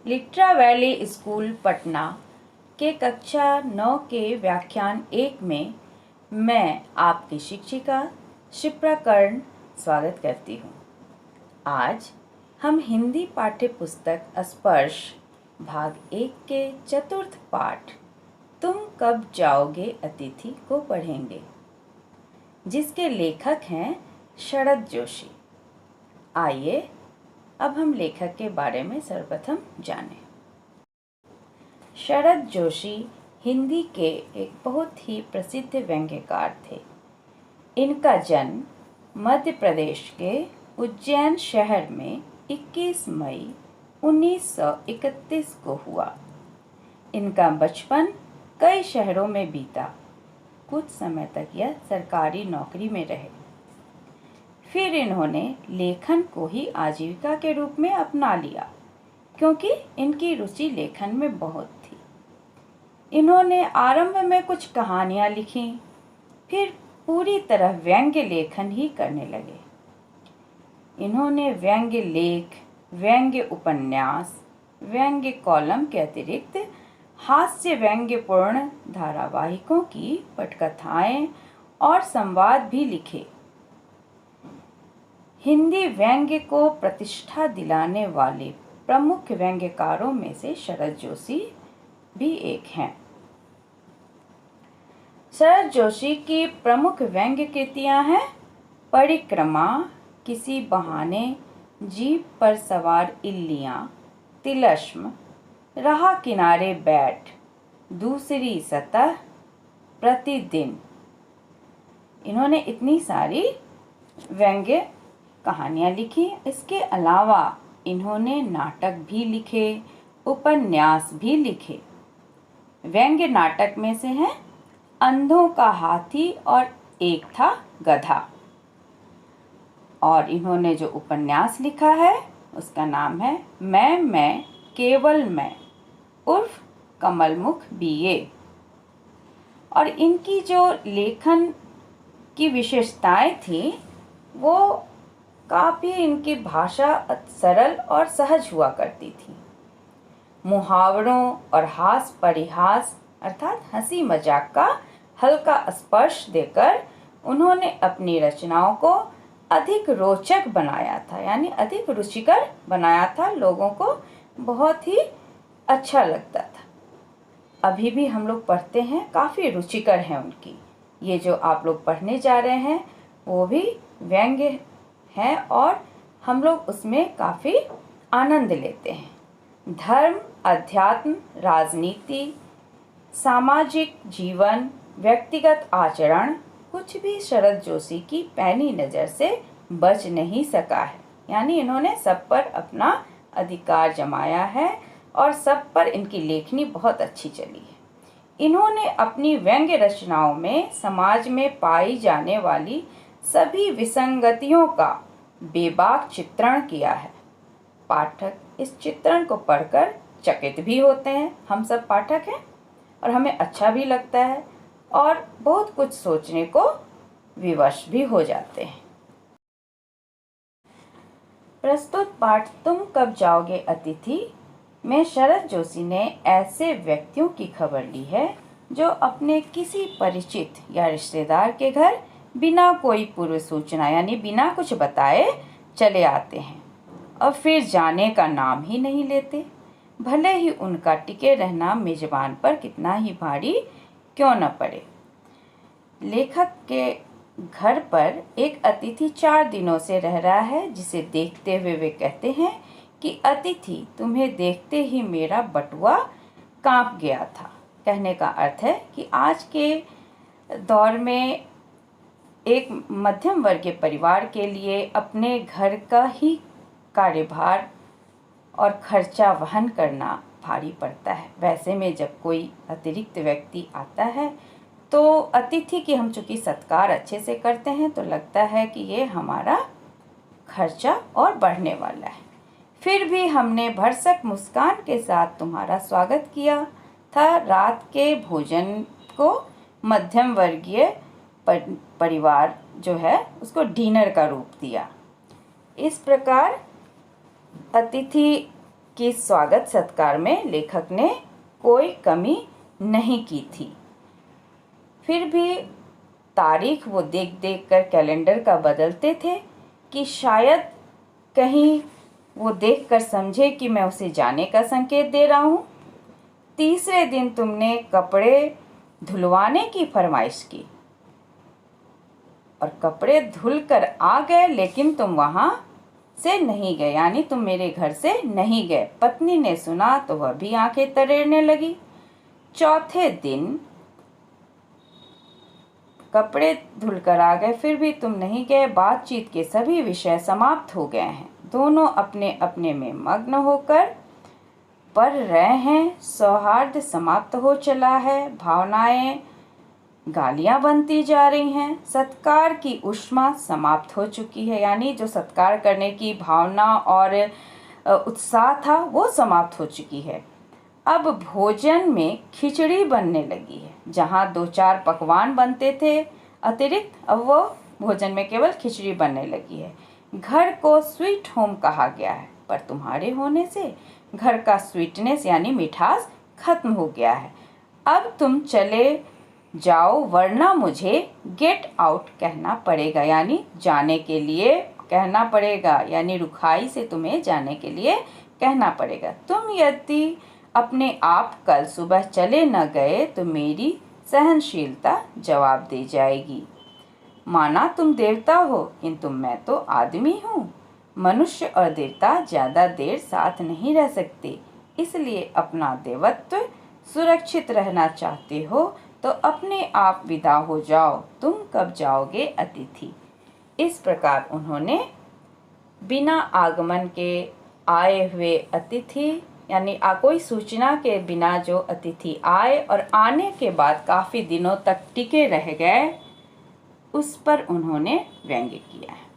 Litera valley school Patna के कक्षा 9 के व्याख्यान 1 में मैं आपकी शिक्षिका शिप्रा कर्ण स्वागत करती हूँ। आज हम हिंदी पाठ्य पुस्तक स्पर्श भाग 1 के चतुर्थ पाठ तुम कब जाओगे अतिथि को पढ़ेंगे, जिसके लेखक हैं शरद जोशी। आइए अब हम लेखक के बारे में सर्वप्रथम जानें। शरद जोशी हिंदी के एक बहुत ही प्रसिद्ध व्यंग्यकार थे। इनका जन्म मध्य प्रदेश के उज्जैन शहर में 21 मई 1931 को हुआ। इनका बचपन कई शहरों में बीता। कुछ समय तक यह सरकारी नौकरी में रहे। फिर इन्होंने लेखन को ही आजीविका के रूप में अपना लिया, क्योंकि इनकी रुचि लेखन में बहुत थी। इन्होंने आरंभ में कुछ कहानियाँ लिखी, फिर पूरी तरह व्यंग्य लेखन ही करने लगे। इन्होंने व्यंग्य लेख, व्यंग्य उपन्यास, व्यंग्य कॉलम के अतिरिक्त हास्य व्यंग्यपूर्ण धारावाहिकों की पटकथाएं और संवाद भी लिखे। हिंदी व्यंग्य को प्रतिष्ठा दिलाने वाले प्रमुख व्यंग्यकारों में से शरद जोशी भी एक हैं। शरद जोशी की प्रमुख व्यंग्य कृतियां हैं परिक्रमा, किसी बहाने, जीप पर सवार इल्लियां, तिलस्म, राह किनारे बैठ, दूसरी सतह, प्रतिदिन। इन्होंने इतनी सारी व्यंग्य कहानियाँ लिखी। इसके अलावा इन्होंने नाटक भी लिखे, उपन्यास भी लिखे। व्यंग्य नाटक में से हैं अंधों का हाथी और एक था गधा। और इन्होंने जो उपन्यास लिखा है उसका नाम है मैं केवल मैं उर्फ कमलमुख बीए। और इनकी जो लेखन की विशेषताएं थी वो काफ़ी, इनकी भाषा सरल और सहज हुआ करती थी। मुहावरों और हास परिहास अर्थात हंसी मजाक का हल्का स्पर्श देकर उन्होंने अपनी रचनाओं को अधिक रोचक बनाया था, यानी अधिक रुचिकर बनाया था। लोगों को बहुत ही अच्छा लगता था। अभी भी हम लोग पढ़ते हैं, काफ़ी रुचिकर हैं उनकी। ये जो आप लोग पढ़ने जा रहे हैं वो भी व्यंग्य हैं और हम लोग उसमें काफ़ी आनंद लेते हैं। धर्म, अध्यात्म, राजनीति, सामाजिक जीवन, व्यक्तिगत आचरण, कुछ भी शरद जोशी की पैनी नज़र से बच नहीं सका है। यानी इन्होंने सब पर अपना अधिकार जमाया है और सब पर इनकी लेखनी बहुत अच्छी चली है। इन्होंने अपनी व्यंग्य रचनाओं में समाज में पाई जाने वाली सभी विसंगतियों का बेबाक चित्रण किया है। पाठक इस चित्रण को पढ़कर चकित भी होते हैं। हम सब पाठक हैं और हमें अच्छा भी लगता है और बहुत कुछ सोचने को विवश भी हो जाते हैं। प्रस्तुत पाठ तुम कब जाओगे अतिथि में शरद जोशी ने ऐसे व्यक्तियों की खबर ली है जो अपने किसी परिचित या रिश्तेदार के घर बिना कोई पूर्व सूचना यानी बिना कुछ बताए चले आते हैं और फिर जाने का नाम ही नहीं लेते, भले ही उनका टिके रहना मेजबान पर कितना ही भारी क्यों न पड़े। लेखक के घर पर एक अतिथि 4 दिनों से रह रहा है, जिसे देखते हुए वे कहते हैं कि अतिथि तुम्हें देखते ही मेरा बटुआ कांप गया था। कहने का अर्थ है कि आज के दौर में एक मध्यम वर्गीय परिवार के लिए अपने घर का ही कार्यभार और खर्चा वहन करना भारी पड़ता है। वैसे में जब कोई अतिरिक्त व्यक्ति आता है तो अतिथि की हम चूँकि सत्कार अच्छे से करते हैं तो लगता है कि ये हमारा खर्चा और बढ़ने वाला है। फिर भी हमने भरसक मुस्कान के साथ तुम्हारा स्वागत किया था। रात के भोजन को मध्यम वर्गीय परिवार जो है उसको डिनर का रूप दिया। इस प्रकार अतिथि कि स्वागत सत्कार में लेखक ने कोई कमी नहीं की थी। फिर भी तारीख वो देख देख कर कैलेंडर का बदलते थे कि शायद कहीं वो देख कर समझे कि मैं उसे जाने का संकेत दे रहा हूँ। तीसरे दिन तुमने कपड़े धुलवाने की फरमाइश की और कपड़े धुल कर आ गए, लेकिन तुम वहाँ से नहीं गए, यानी तुम मेरे घर से नहीं गए। पत्नी ने सुना तो वह भी आंखें तरेरने लगी। चौथे दिन कपड़े धुलकर आ गए, फिर भी तुम नहीं गए। बातचीत के सभी विषय समाप्त हो गए हैं। दोनों अपने अपने में मग्न होकर पढ़ रहे हैं। सौहार्द समाप्त हो चला है। भावनाएं गालियां बनती जा रही हैं। सत्कार की ऊष्मा समाप्त हो चुकी है, यानी जो सत्कार करने की भावना और उत्साह था वो समाप्त हो चुकी है। अब भोजन में खिचड़ी बनने लगी है। जहाँ 2-4 पकवान बनते थे अतिरिक्त, अब वो भोजन में केवल खिचड़ी बनने लगी है। घर को स्वीट होम कहा गया है, पर तुम्हारे होने से घर का स्वीटनेस यानी मिठास खत्म हो गया है। अब तुम चले जाओ, वरना मुझे गेट आउट कहना पड़ेगा, यानी जाने के लिए कहना पड़ेगा, यानी रुखाई से तुम्हें जाने के लिए कहना पड़ेगा। तुम यदि अपने आप कल सुबह चले न गए तो मेरी सहनशीलता जवाब दे जाएगी। माना तुम देवता हो, किंतु मैं तो आदमी हूँ। मनुष्य और देवता ज़्यादा देर साथ नहीं रह सकते, इसलिए अपना देवत्व सुरक्षित रहना चाहते हो तो अपने आप विदा हो जाओ। तुम कब जाओगे अतिथि? इस प्रकार उन्होंने बिना आगमन के आए हुए अतिथि, यानी कोई सूचना के बिना जो अतिथि आए और आने के बाद काफ़ी दिनों तक टिके रह गए, उस पर उन्होंने व्यंग्य किया है।